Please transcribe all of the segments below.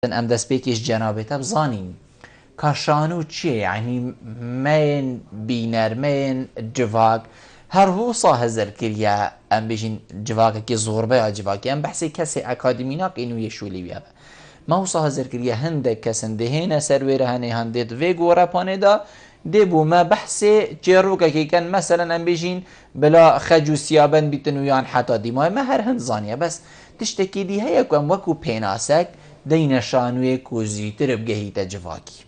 ام دست بیکیش جنابتا بزانین کاشانو چیه یعنی من بینر من جواک هر هو هزر کریا ام بيجين جواك كي زغربه جواك ام بحثي كسي اكاديميناك انو يشولي بيابا ما هو هزر کریا هنده کسن دهینه سرویر هنه هندید و گوره پانه دا دبو ما بحثي جيروكا كي كان مثلا ام بيجين بلا خجو سيابن بيتنويان حتى ديما ما هر هند زانيه بس تشتكي دي هيا كم وكو بيناسك دين شانوي كوزيتر بجهيت جواكي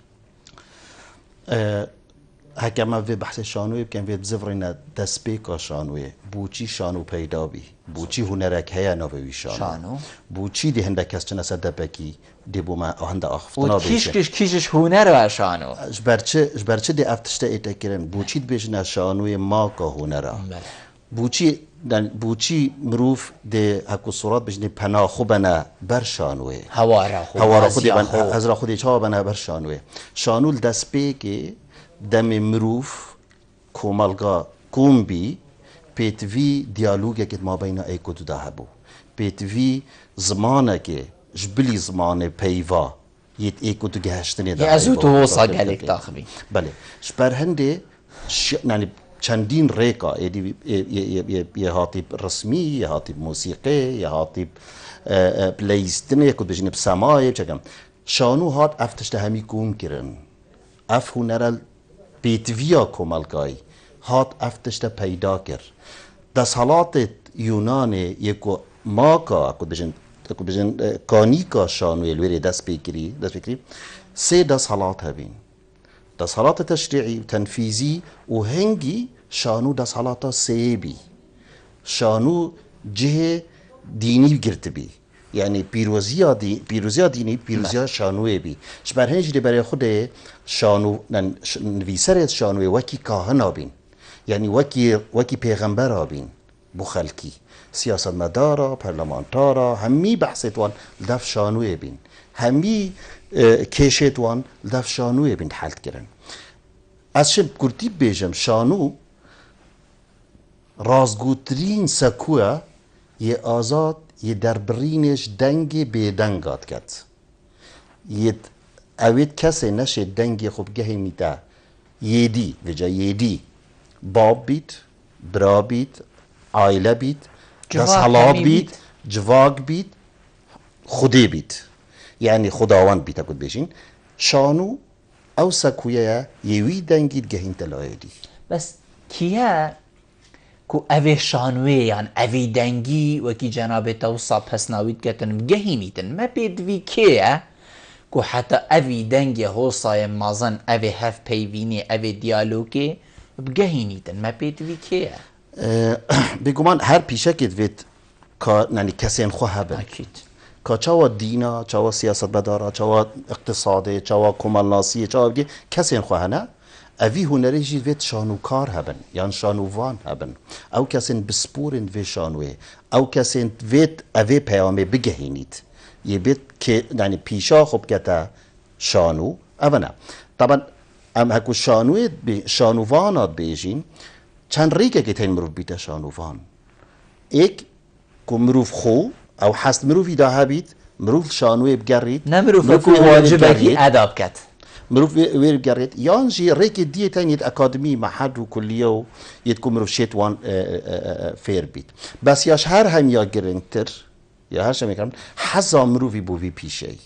هکه ما وی بحث شانوی بکن وی بزفرین دسپیکا شانوی بوچی شانو پیدا بی بوچی هنرک هیا نوی شانو بوچی دی هنده کس چنه سده بکی دی بو ما هنده آخفتنا بیشه و کیشش هنر و شانو جبرچه دی افتشته ایتا کرن بوچی دی بیشنه شانوی ما که هنره بوچی مروف دی هکو صورت بجنی پناه خوبنه بر شانوی هوارا خودی از را خودی چا بنه بر شانوی شانو دسپیکی دم مروف کومالگا کومبی پیتوی دیالوگی که ما بین ای کدو ده بو پیتوی زمانه که جبلی زمانه پیوا یت ای کدو گهشتنی ده ازو تو وصا گلک تاخبی بله شبر هنده یعنی چندین ریکا یه هاتیب رسمی یه هاتیب موسیقی یه هاتیب پلیستنی کد بجنی بسمایه چکم شانو هات افتشته همی کوم کرن اف هنرال پیتویا کومالگای هات افتشته پیدا کر دست حالات یونان یکو ماکا اکو بجن کانیکا شانوی الویری دست بکری سه دست حالات هبین دست حالات تشریعی و تنفیزی و هنگی شانو دست حالات سیبی شانو جه دینی گرت بی یعنی پیروزی دینی پیروزی شانوی بی شبر هنجی برای خود شانو نویسرت شانوی وکی کاهن آبین یعنی وکی پیغمبر آبین بو خلکی سیاست مدارا پرلمانتارا همی بحثت وان دف شانوی بین همی کشت وان دف شانوی بین حل کرن از شب کرتی بیجم شانو رازگوترین سکوه یه آزاد یه دربرینش دنگ به دنگات کد یه اوید کسی نشه دنگ خوب گهی میده یدی وجا یدی باب بید برا بید عائله بید دست حالات بید جواگ بید خودی بید یعنی خداوند بید اکد بیشین شانو او سکویه یوی دنگید گهین تلایدی بس کیه کو اوی شانوی یعنی اوی دنگی وکی جناب توصا پس ناوید کتن گهینیتن ما بیدوی کیه کو حتی اوی دنگی حوصای مازن اوی هف پیوینی اوی دیالوگی بگهینیتن ما بیدوی کیه بگمان هر پیشه که دوید یعنی کسی خواه هبن اکید که چاوا دینا چاوا سیاست بدارا چاوا اقتصاده چاوا کمالناسی چاوا بگی کسی خواه نه اوی هنری جید وید شانوکار هبن یعنی شانووان هبن او کسی بسپورن وی شانوی او کسی وید اوی پیامه بگهینید یه بید که یعنی پیشا خوب کتا شانو او نه طبعا ام هکو شانووانات بیجین چند ریکه که تین مروف بیتا شانووان ایک که مروف خو او حست مروفی دا هبید مروف شانوی بگرید نه مروف واجبه که اداب کت مروف وير جاريت يانجي ريك دي تاني اكاديمي معهد وكليه يتكون مروف شيت وان فير بيت بس ياش هر هم يا جرينتر يا هاشم يكرم حزا مروفي بو في بيشي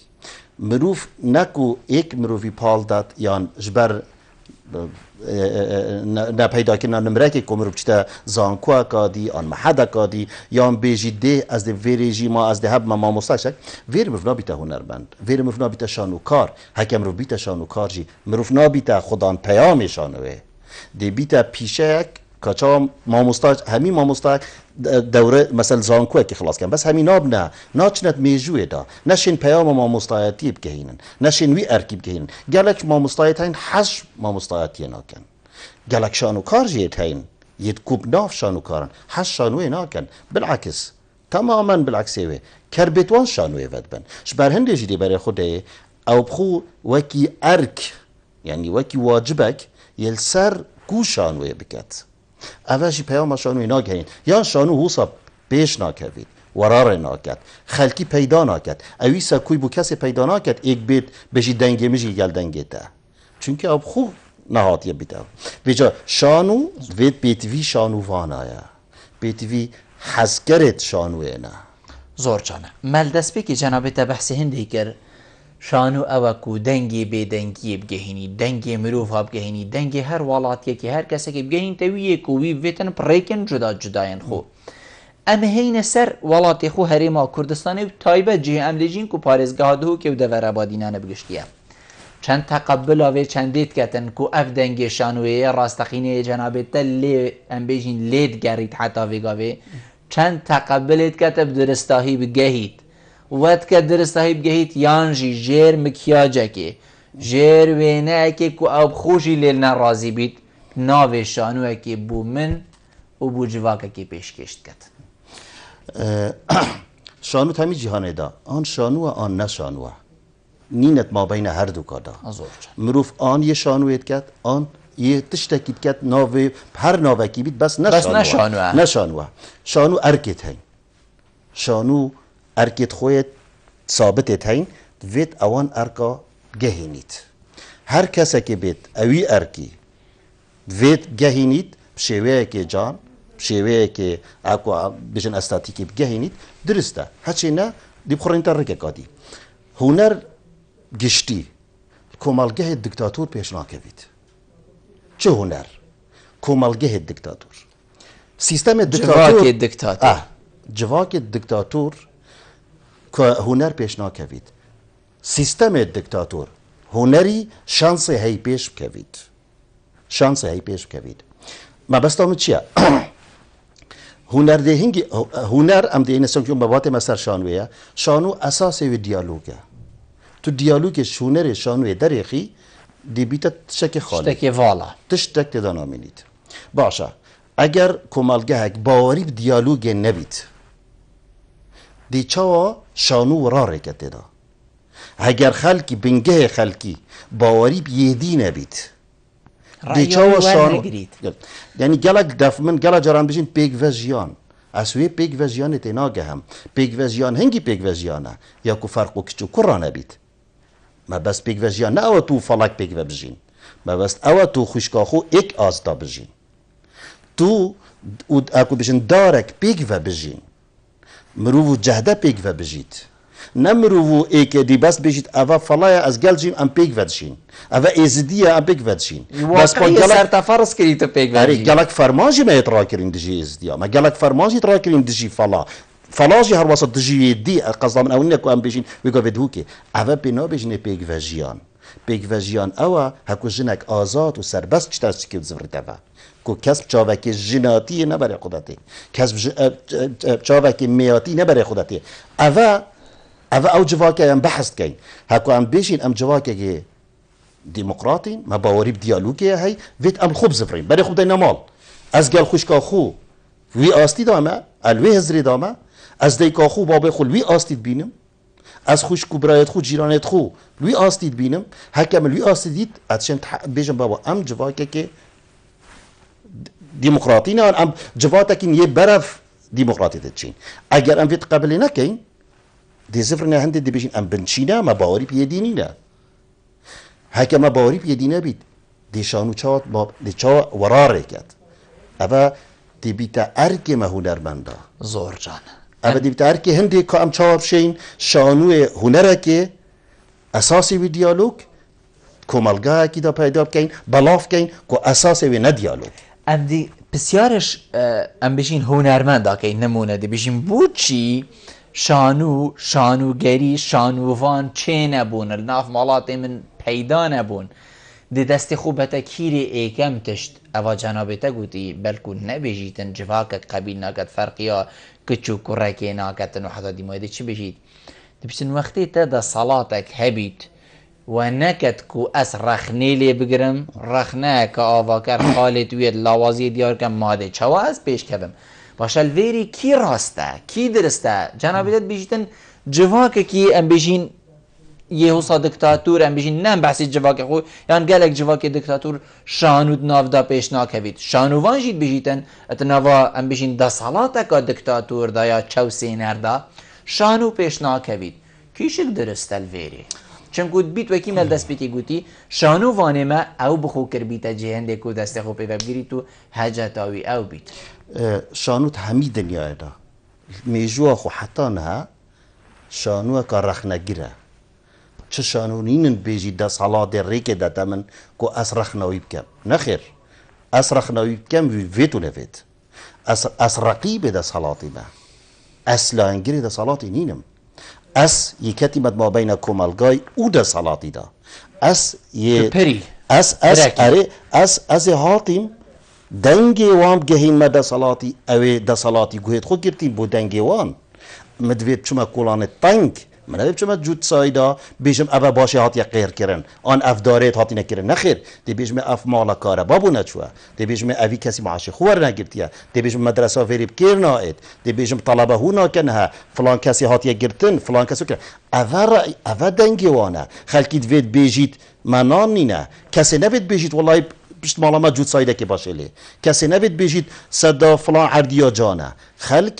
مروف نكو ايك مروفي پال دات يان جبر نه پیدا کنن نمرکی کمرو بچه زانکو اکادی آن محد اکادی یا بیجی ده از ده ویریجی ما از ده هب ما مستشک ویر مروف نابیتا هنرمند ویر مروف نابیتا شانوکار حکم مروف بیتا شانوکار جی مروف نابیتا خودان پیام شانوه ده بیتا پیشک کچا ما مستاج همین ما مستاج دوره مثلا زانکو که خلاص کن بس همین ناب نه ناچنت میجوه دا نشین پیام ما مستایتی بگهینن نشین وی ارکی بگهینن گلک ما مستایتین حش ما مستایتی ناکن گلک شانو کار جیتین ید کوب ناف شانو کارن حش شانوی ناکن بالعکس تماما بالعکسه کربتوان شانوی ود بن شبر هنده جدی برای خوده او بخو وکی ارک یعنی وکی واجبک یل سر کو شانوی بکت اوشی پیام شانوی ناگهین یا شانو حوصا پیش ناکوید ورار ناکد خلکی پیدا ناکد اوی سکوی بو کسی پیدا ناکد ایک بیت بجی دنگی مجی گل دنگی تا چونکه اب خوب نهاتیه بیتا بجا شانو وید بیتوی شانو وانایا بیتوی حزگرت شانوه نه زور جانه مال دست بی که جنابه تا بحث هنده کر شانو اوکو دنگی به دنگی بگهینی دنگی مروف ها بگهینی دنگی هر والاتیه که هر کسی که بگهین تاویه کووی ویتن پریکن جدا جداین خو اما هین سر ولاتی خو هریما کردستانی و تایبه جه ام لیجین کو پارزگاه دهو که و دور آبادینانه بگشتیه چند تقبل آوه چندیت کتن کو اف دنگی شانویه راستقینه جنابه تا لی ام بیجین لید گرید حتی ویگاوه چند تقبلت کتب درستاهی بگهید وقت که درستاهی بگهید یانجی جیر مکیاجه که جیر وینه که کو اب خوشی لیل نرازی بید ناوه شانوه که بو من و بو جواکه که پیشکشت کت شانو تمی جهانه دا آن شانو آن نه شانو نینت ما بین هر دو کادا مروف آن یه شانویت کت آن یه تشتکیت کت ناوه هر ناوه کی بید بس نه شانو شانو ارکت هین شانو ارکت خویت ثابتت هین وید اوان ارکا گهینید هر کسی که بید اوی ارکی وید گهینید بشیوه که جان بشیوه که اکو بجن استاتیکی بگهینید درسته هچی نه دی بخورین تر رکه کادی هنر گشتی کمالگه دکتاتور پیش ناکوید چه هنر؟ کمالگه دکتاتور سیستم دکتاتور جواک دکتاتور که هنر پیش ناکوید سیستم دکتاتور هنری شانس هی پیش بکوید شانس هی پیش بکوید ما بس تامو چیه؟ هنر ده هنگی هنر ام ده این سنگی مبات مسر شانویه شانو اساس و دیالوگه تو دیالوگش هنر شانوی دریخی دی بیتا تشکی خالی تشتکی والا تشتک تدانا منید باشه اگر کمالگه هک باوری به دیالوگ نبید دی چاوا شانو وراره کتی دا اگر خلکی بنگه خلکی باوری بیدی نبید دی چاوا شانو یعنی گلک دف من گلک جران بشین پیگ و جیان اسوی پیگ و جیان تیناگه هم پیگ و جیان هنگی پیگ و جیانه یا که فرقو کچو کرا نبید ما بس پیگ و جیان نه او تو فلک پیگ و بجین ما بس او تو خوشکاخو ایک آستا بجین تو اکو بجین دارک پیگ و بجین مروو جهده پیگ و بجید نه مروو ایک دی بس بجید او فلای از گل جین ام پیگ و دشین او ایزدیه ام پیگ و دشین واقعی سرتفرس کری تو پیگ و دشین گلک فرماجی ما اترا کرین دجی ایزدیه ما گلک فرماجی اترا کرین دجی فلا فلاجی هر وسط دجی دی قصد من اون نکو ام بجین ویگا بدهوکی او بنا بجین پیگ و جیان پیگ و جیان او هکو جنک آزاد و سربست چطور سکیو زفرده کو کسب چاوکی جناتی نبره خودتی کسب چاوکی میاتی نبره خودتی او جواکی ام بحث کن هکو ام بیشین ام جواکی ديمقراطي ما باوري بديالوجي هي فيت ام خبز فرين بري خبز نمال از گل خوشکا خو وی آستی دامه الوی هزری دامه از دیکا خو بابه خو وی آستید بینم از خوشکو برایت خو جیرانت خو وی آستید بینم حکم وی آستید اتشن بیجم بابا ام جواکی که ديمقراطي نه ام جواتكين يه برف ديمقراطي تشين اگر ام فيت قبل نكين دي زفرنا هندي دي بيجين ام بنشينا ما باوري بيدينينا هكا ما باوري بيدينا بيت دي شانو چاوت باب دي چاو وراركت اوا دي بيتا اركي ما هنرمندا زور جان اوا دي بيتا اركي هندي كو ام چاو بشين شانو هنركي اساسي في ديالوج كومالگاه کی دا پیدا بکن بلاف کن کو اساسي في نديالوج ام دی بسیارش ام بشین هنرمند که نمونه دی بشین بوچی شانوگری شانووان چه نبون الناف مالات من پیدا نبون دی دست خوب هتا کیری ایکم تشت اوا جنابتا گوتی بلکو نبیجیتن جواک قبیل ناکت فرقیا کچو کرکی ناکتن و حتی دی مایده چی بشید دی بشین وقتی تا دا صلاتک هبید و نکت کو اس رخنه لی بگرم رخنه که آواکر خالت وید لاوازی دیار کم ماده چوا از پیش کبم باشل ویری کی راسته کی درسته جنابیت بیشتن جواکه کی ام بیشین یهوسا دکتاتور ام بجین نم بحثی جواک خو یان گلک جواک دکتاتور شانود نافدا پیش ناکوید شانوان جید بجیتن اتناوا ام بجین دا صلاتا کا دکتاتور دا یا چو سینر دا شانو پیش ناکوید کیشک درست الویری چون گود بیت وکی مل دست بیتی گوتی شانو وانه ما او بخو کر بیت جهنده کو دست خو پیدا بگیری تو حاجت آوی او بیت شانوت همي دنيا دا ميجوا خو حتى نها شانو كرخ نجرا چه شانونين بيجي دا صلاة الريك دا تمن كو أسرخ نويب كم نخير أسرخ نويب كم فيتو لفيت أسرقيب دا صلاتي ما أسلا انجري دا صلاتي نينم يكتمت ما بين كومالغاي و دا صلاتي دا بري هاتيم دنگی وام گهین مده صلاتی اوه ده صلاتی گوهید خود گرتیم بو دنگی وان مدوید چما کولان تنگ من چما جود سایدا بیشم اوه باشه هاتی غیر کرن آن افدارت هاتی نکرن نخیر دی بیشم اف مالا کاره بابو نچوه دی بیشم اوی کسی معاش خوار نگرتیه دی بیشم مدرسه ویریب کیر ناید دی بیشم طلبه هو ناکنه فلان کسی هاتی گرتن فلان کسی کرن اوه دنگی وانه خلکی دوید بیجید منان نینه کسی نوید بیجید والله بشت مالا ما جود سایده که باشه لی کسی نبید بجید صدا فلان عردیا جانه خلق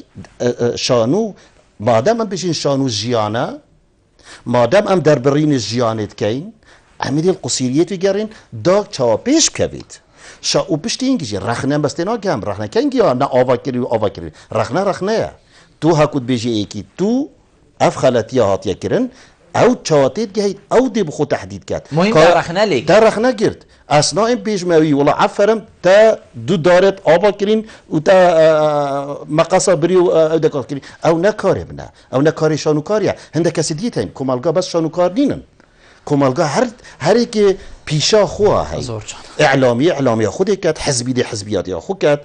شانو مادم هم بشین شانو جیانه مادم هم در برین جیانت کین امیدی القصیریت گرین داگ چاوا پیش بکوید او پشتی اینگی جی رخنه بسته نگم رخنه کنگی نه آوا کری رخنه تو هکود بجی ایکی تو اف خلطی هاتیا کرن او چواتيت جهيد او دي بخو تحديد كات مهم تارخنا ليك تارخنا جرت اثناء بيجمعي والله عفرم تا دو دارت ابا كرين و تا مقاصه بريو دكار كرين او نكاري بنا او نكاري شانوكاريا هنده كسي ديتين كومالغا بس شانوكار نينن كومالغا هر كي بيشا خوها هي اعلامي خود كات حزبي دي حزبيات يا خو كات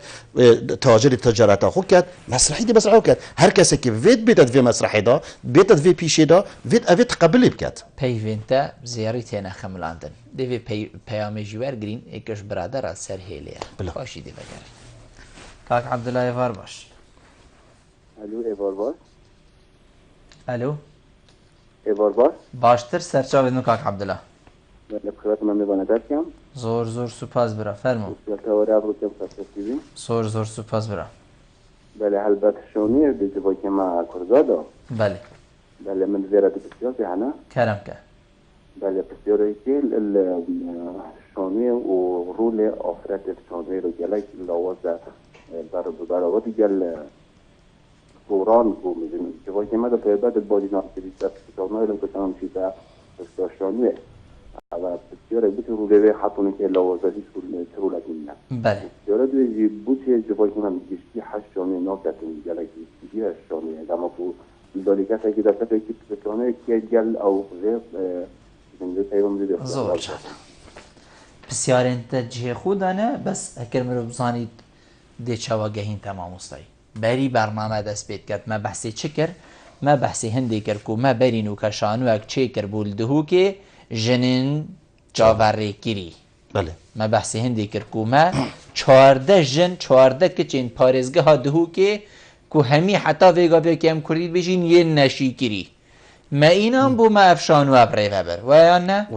تاجر التجارات خو كات مسرحي دي مسرحي كات هر كسي كي بيتت في مسرحي دا بيتت في بيشي دا افيت قبل بكات بيفنتا زيارتي انا خمل عندن دي في بيامي جوار جرين اكش برادر سر هيليا باشي دي بغير كاك عبد الله يفار باش الو ايفار باش الو ايفار باش باشتر سرچاو بدون كاك عبد الله بخيرات من میبانه درکم زور سپاس برا فرمو تاوری ابرو که بسیاریم زور سپاس برا بله البته شونی دیگه با که ما کرزادا بله من زیارت بسیار هنا کرم که بله بسیاری که شونی و رول آفرت شونی رو گلک لوازه برای گل قرآن کو میدونیم که با که ما در بعد بادی ناکری دست کتابنای رو کتام چیزا شونیه و بسیار بود رو به حتونی که لوازدی سرولت می‌نه. بله. بسیار دوی بود که جوابی من گشتی حشانی ناکتون جلگی دیگه شانی دما کو دالی کسی که دسته کی بتونه که گل او غیر زنده پیام دیده. زور جان. بسیار انت جه خودانه بس اگر مرو بزانید دی چواگهین تمام استای. بری برنامه دست بید کرد ما بحثی چکر ما بحثی هندی کرد کو ما برینو کشانو اک چکر بولدهو که جنین جاوری گیری بله ما بحثی هندی کرد کو ما 14 کچین پارزگاه ها دهو که همی حتی ویگا بیا که هم کردید بشین یه نشی گیری ما اینام بو ما افشانو ابری وبر و یا نه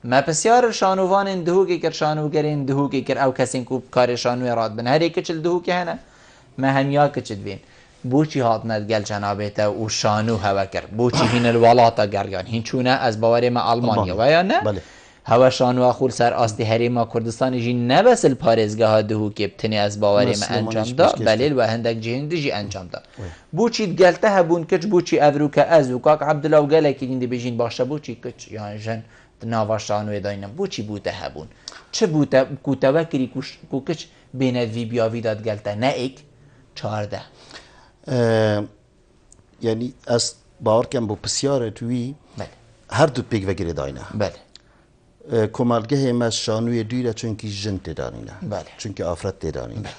ما بسیار شانوان دهو که کر شانوگرین دهو که کر او کسین کو کار شانو راد بن هر یک چل دهو که هنه ما همیا کچد بین بوچی هات ندگل جنابیتا و شانو هوا کر بوچی هین الولاتا گریان هین چونه از باوری ما آلمانیا و یا نه بله هوا شانو اخول سر آستی هریما کردستان جی نبس الپارزگاه دهو که بتنی از باوری ما انجام دا بلیل و هندک جهند جی انجام دا بوچی دگلته هبون کچ بوچی افرو که از و کاک عبدالله و گله که دینده بجین باشه بوچی کچ یعنی جن ناوا شانو داینم بوچی بوته هبون چه بوته کوتا وکری کوکچ بین وی بیاوی داد گلته نه ایک 14 یعنی از باور کم با بسیار توی هر دو پیک وگیره داینه بله کمالگه ما شانوی دویره چونکی جنت دانینه بله چونکی آفرت دانینه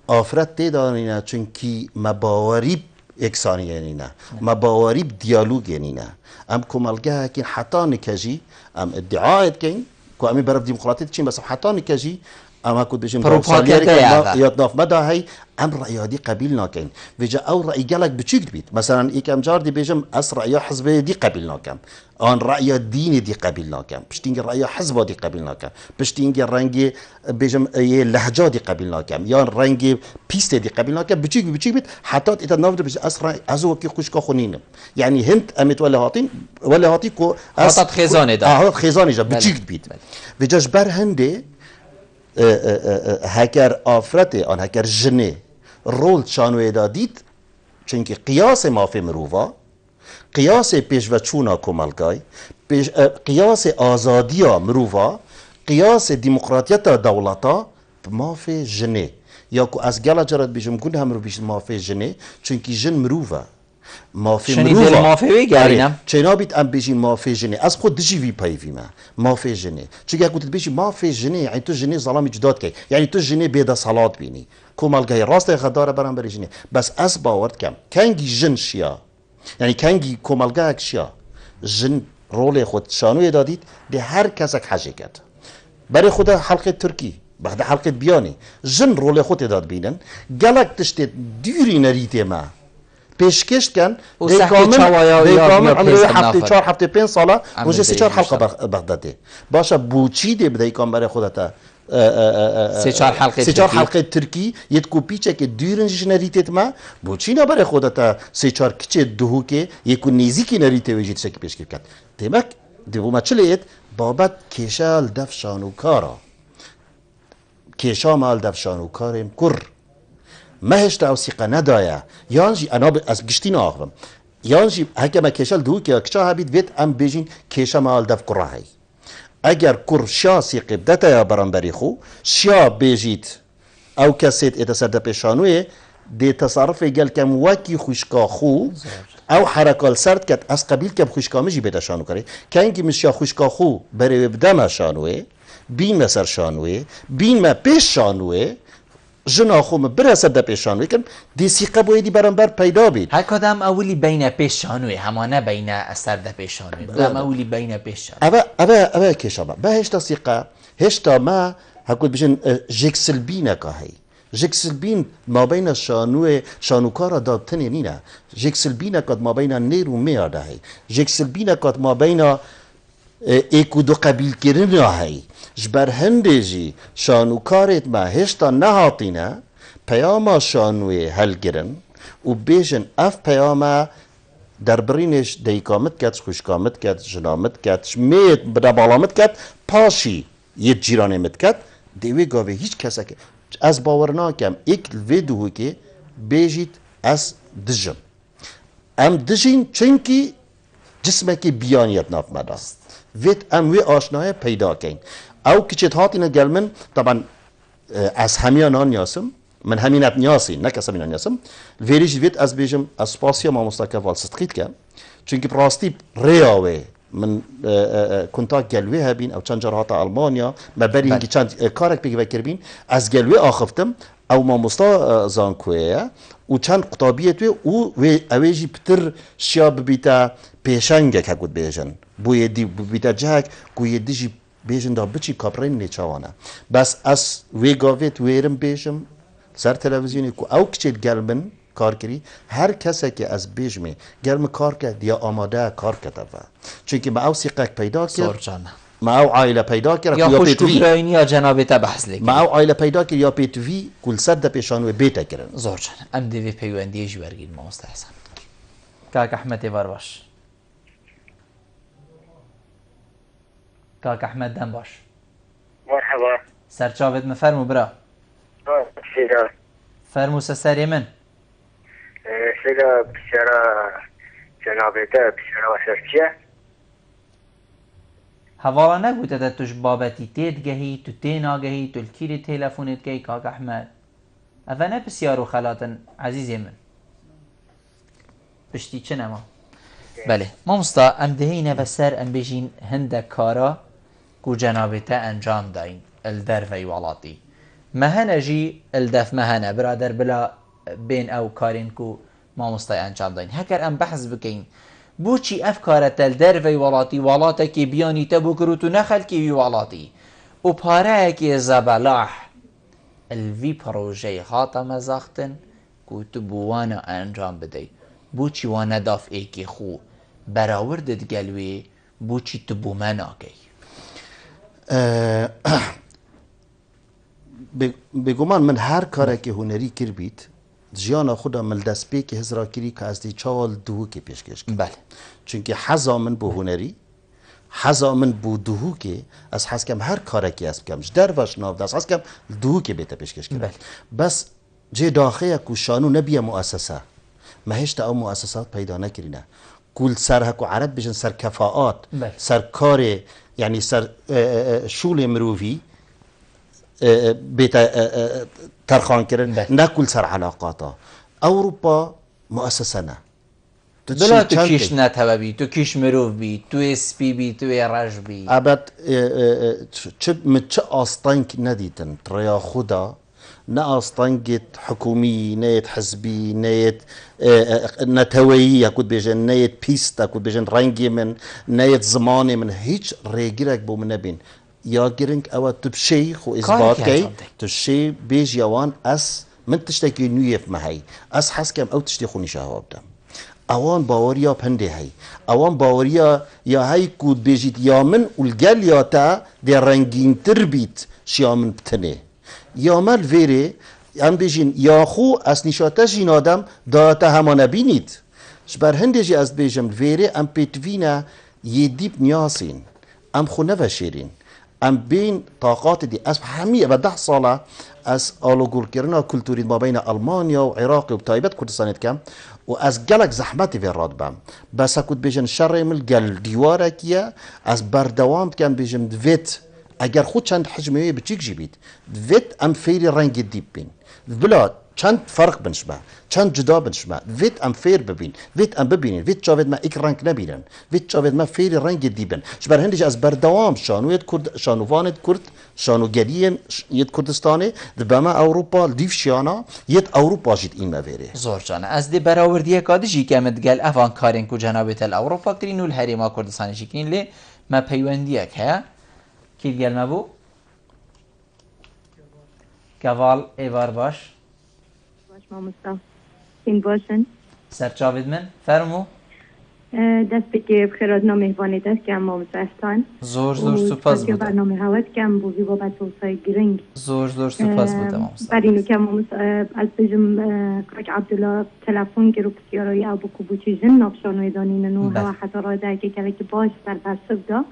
آفرت دانینه چونکی مباوری اکسانی نینه مباوری دیالوگ نینه ام کمالگه که حتی نکجی ام ادعایت کن که امی برای دموکراتیت چین بس حتی نکجی اما كنت بيجم پروپاگندا يا ناف مدى هي ام رأي دي قبيل ناكين وجا او رأي قالك بتشيك بيت مثلا اي كم جار دي بيجم اس رأي حزب دي قبيل ناكم ان رأي ديني دي قبيل ناكم بشتينج رأي حزب دي قبيل ناكم بشتينج رنجي بيجم اي لهجه دي قبيل ناكم يا رنجي بيست دي قبيل ناكم بتشيك بيت حتى انت نافد بيج اس رأي ازو كي خوش كخونين يعني هنت امت ولا هاتين ولا هاتيكو هاتت خيزاني دا هاتت خيزاني جا بتشيك بيت وجا جبر هندي هكر آفرته آن هكر جنه رول شانوه دادید چونکه قیاس ما في مروفا قیاس پیشوچونا کمالگای قیاس آزادیا مروفا قیاس ديمقراطية دولتا ما في جنه یا کو از گلا جرد بیشم کن هم رو بیش ما في جنه چونکه جن مروفا ما في مروفا ما في ويجارينا چنا بیت ام بیشین ما في جنه از خود دجی وی پایوی ما في جنه چون اگه بیشی ما في جنه یعنی تو جنه ظلامی جداد کی یعنی تو جنه بیدا صلات بینی کومالگای راست خدار برام بر جنه بس از باورد کم کنگی جن شیا یعنی کنگی کومالگای شیا جن رول خود شانوی دادید ده هر کسک حاجه کرد برای خود حلقه ترکی بعد حلقه بیانی جن رول خود داد بینن گلک تشت دیری نریته ما پیشکش کن دیکامن عمره هفته 5 ساله روزه 3-4 حلقه بغداده باشه بوچی دی بدای کام برای خودتا 3-4 حلقه ترکی یت کوپیچه که دیرنجش نریتت ما بوچی نه برای خودتا 3-4 کچه دهو که یکو نیزیکی نریته ویجید شکی پیشکش کرد demek دیوما چلیت بابت کشال دفشانو کارا کشا مال دفشانو کارم کر مهشت او سیقه ندایا یانجی انا از گشتین آخرم یانجی هکه ما کشال دو که کچا هبید وید ام بیجین کشا مال دف کراهی اگر کر شا سیقه بدتا یا برانبری خو شا بیجید او کسید ایتا سرده پیشانوی دی تصرف گل کم وکی خوشکا خو او حرکال سرد کت از قبیل کم خوشکا مجی بیتا شانو کاری که اینکه مشیا خوشکا خو بره بدم شانوی بین ما سر شانوی بین ما پیش شانوی جنا خوم برسه ده پیشانوی کن دی سیقه بایدی برانبر پیدا بید هر کدام اولی بین پیشانوی همانه بین اثر ده پیشانوی کدام اولی بین پیشانوی اوه کشا با هشتا سیقه هشتا ما هکود بشن جکسلبینه که هی جکسلبین ما بین شانوکارا دادتنی نینه جکسلبینه کد ما بین نیر و میاده هی جکسلبینه کد ما بین ایکو دو قبیل کرنه هی جبر هنده جی شانوکارت ما هشتا نهاتینه پیاما شانوی هل گرن و بیشن اف پیاما در برینش دیکامت کد خوشکامت کد جنامت کد شمیت بدابالامت کد پاشی یه جیرانه مت کد دیوی گاوه هیچ کسا که از باورناکم ایک ویدوه که بیجید از دجم ام دجین چونکی جسمه بیانیت ناف مداست وید ام وی آشنای پیدا کن او کچت هاتینا گل من طبعا از همیان نیاسم من همین اب نیاسی نکس همین نیاسم ویریش وید از بیجم از سپاسیا ما مستقفال صدقیت کن چونکی براستی ریاوه من کنتاک گلوی هبین او چند جرهات آلمانیا ما بری اینکه چند کارک بگی بکر بین از گلوی آخفتم او ما مستا زانکویه و چند قطابیت و اویجی پتر شیاب بیتا پیشنگه که گود بیجن بوی دی بیتا جهک گوی دیجی بیجن دا بچی کابرین نیچوانه بس از ویگاویت ویرم بیجم سر تلویزیونی که او کچید گلمن کار کری هر کسی که از بیجمه گرم کار کرد یا آماده کار کرده چونکه ما او سیقک پیدا کرد ما او عائله پیدا کرد یا خوشکوفرینی یا جنابتا بحث لیکن ما او عائله پیدا کرد یا پیتوی کل صد پیشانوی بیتا کرن زور جان ام دیوی پیوندی جوارگین ما مستحسن کاک احمد ایوار باش کاک احمد دم باش مرحبا سرچاوت مفرمو برا فرمو سسری من شده بسیارا جنابته بسیارا وشرچیه حوالا نگوته تا توش بابتی تید گهی تو تینا گهی تو الکیری تلفونت گهی کاک احمد اوه نه بسیارو خلاتن عزیزی من پشتی چه نما بله ما مستا ام دهینه و سر ام بجین هنده کارا کو جنابته انجام داین الدر وی والاتی مهنه جی الدف مهنه برادر بلا بین او کارین کو ما مستا انجام داین هکر ام بحث بکین بوچی افکارت الدر وی والاتی که بیانی تبو کروتو نخل که وی والاتی و پاره که زبلاح الوی پروژه هاتا مزاختن که تو بوانا انجام بدهی بوچی وانا داف ایکی خو براوردت گلوی بوچی تو بومنا گی بگمان من هر کاری که هنری کر بید جیانا خدا من دست پی که هزرا کری که از دی چال دوهو که پیشکش کرد بله چونکه حضا من بو هنری حضا من بو دوهو که از حس کم هر کاری که از کمش در وش ناف دست حس کم دوهو که بیتا پیشکش کرد بله. بس جه داخله کو شانو نبیه مؤسسه ما هیچ تا او مؤسسات پیدا نکرینه کل سر هکو عرب بجن سر کفاءات بله. سر کار يعني سر شغل مروفي بيتا ترخان كرن ناكل سر علاقاته اوروبا مؤسسنا بلا تو کیش نتبه بی تو کیش مروف بی تو اسپی بی تو رج بی ابد چه آستانك نديتن تريا خدا نا آستانجت حكومي نيت حزبي نيت نتويي كود بيجن نيت بيستا كود بيجن رنجي من نيت زماني من هيج ريجرك بو من نبين يا جرينك او تبشي خو اثبات كي تشي بيج يوان اس من تشتكي نيف معي اس حسكم او تشتي خوني شهواب دم اوان باوريا بندي هي اوان باوريا يا هي كود بيجيت يا من والجال يا تا دي رنجين تربيت شيا من بتني یا مال ویره ام بیجین یا خو از نشاتش این آدم داتا همان بینید شبر هندجی از بیجم ویره ام پیتوینا یه دیب نیاسین ام خو نوشیرین ام بین طاقات دی از همیه و 10 ساله از آلوگور کردن کلتوری ما بین آلمانیا و عراق و تایبت کردستان کم و از گلک زحمتی وی راد بام بس کد بیجن شر مل گل دیواره کیه از بردوام کم بیجم دویت اگر خود چند حجمه بچیک جیبید ویت ام فیری رنگ دیب بین بلا چند فرق بنشبه چند جدا بنشبه ویت ام فیر ببین ویت ام ببینین ویت چاوید ما ایک رنگ نبینن ویت چاوید ما فیری رنگ دیبن شبر هندش از بردوام شانویت کرد شانوانت کرد شانوگرین یت کردستانه دبما اوروپا دیف شیانا یت اوروپا جید این مویره زور جانه از دی براوردیه کادی جی کمت گل افان کارین کو جنابت الاوروپا کرین و الهریما کردستان جیکنین لی ما پیوندیه که كيف قال ما بو؟ كفال ايوار باش ما مستوى این باشن سر جاوید من فرمو دست بگه بخیراتنا مهوانی دست که ما مستحسان زور سپاس بودم برنامه هوت که هم بوزی بابت توسای گرنگ زور سپاس بودم برینو که ما از بجم کاک عبدالله تلفون گرو بسیارای او بکو بوچی جن نافشانوی دانین نو هوا حتی راده که که باش در برسف دا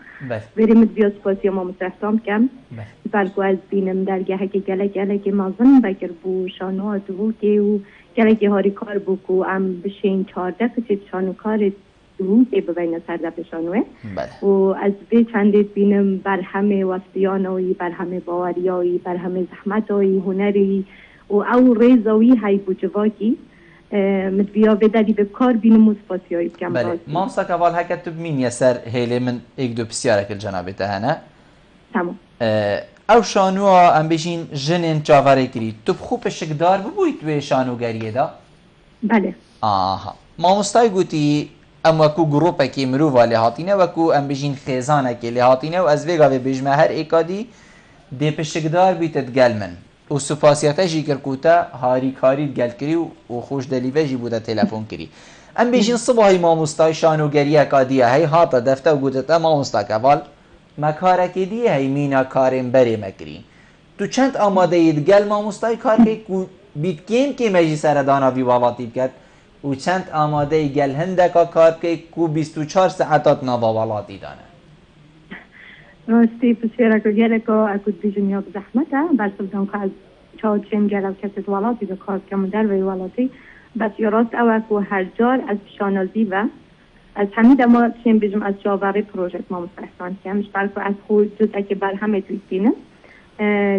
بریم بیاد سپاسی ما مستحسان کم بلکو از بینم درگه که گله که مازن بگر بو شانو دو که و گله که هاری کار بکو ام بشین 14 کچید شانو کار که ببین سردپشانوه و از به چندید بینم بر همه واسطیانوی بر همه باوریایی بر همه زحمتایی هنری و او ریزاوی های بوجواکی مدبیا بدلی به کار بینم و سپاسیایی بکم بله ما مساک اول حکت تو بمین یسر هیله من ایک دو بسیاره که الجنابه تهنه تمام او شانوها ام بشین جنین چاوره کری تو بخوب شکدار ببوید به شانوگریه دا؟ بله آها ما مستای گوتی ام وکو گروپه که مروفا لحاطینه وکو ام بجین خیزانه که لحاطینه و از ویگا به بجمه هر ایکادی دی پشکدار بیتت گل من و سپاسیاته جی کرکوتا هاری گل کری و خوش دلیوه جی بوده تلفون کری ام بجین صبحی ما مستای شانوگریه کادیه هی هاتا دفته و گوتتا ما مستا کفال مکاره که دیه هی مینا کارم بری مکرین تو چند آماده اید گل ما مستای کار که بیت کیم که مجی سردانا وی والاتی بکد و چند آماده گل هندکا کار که کو 24 ساعتات نواوالاتی دانه راستی بسیاره که گله که اکود بیجن یا بزحمته بس بدون که از چاوچیم گله کسی والاتی به کار که مدر وی والاتی بس یا راست او اکو هر جار از شانازی و از همین ما چیم بیجم از جاوری پروژکت ما مستحسان که همش برکو از خود جزء که بر همه توی بینه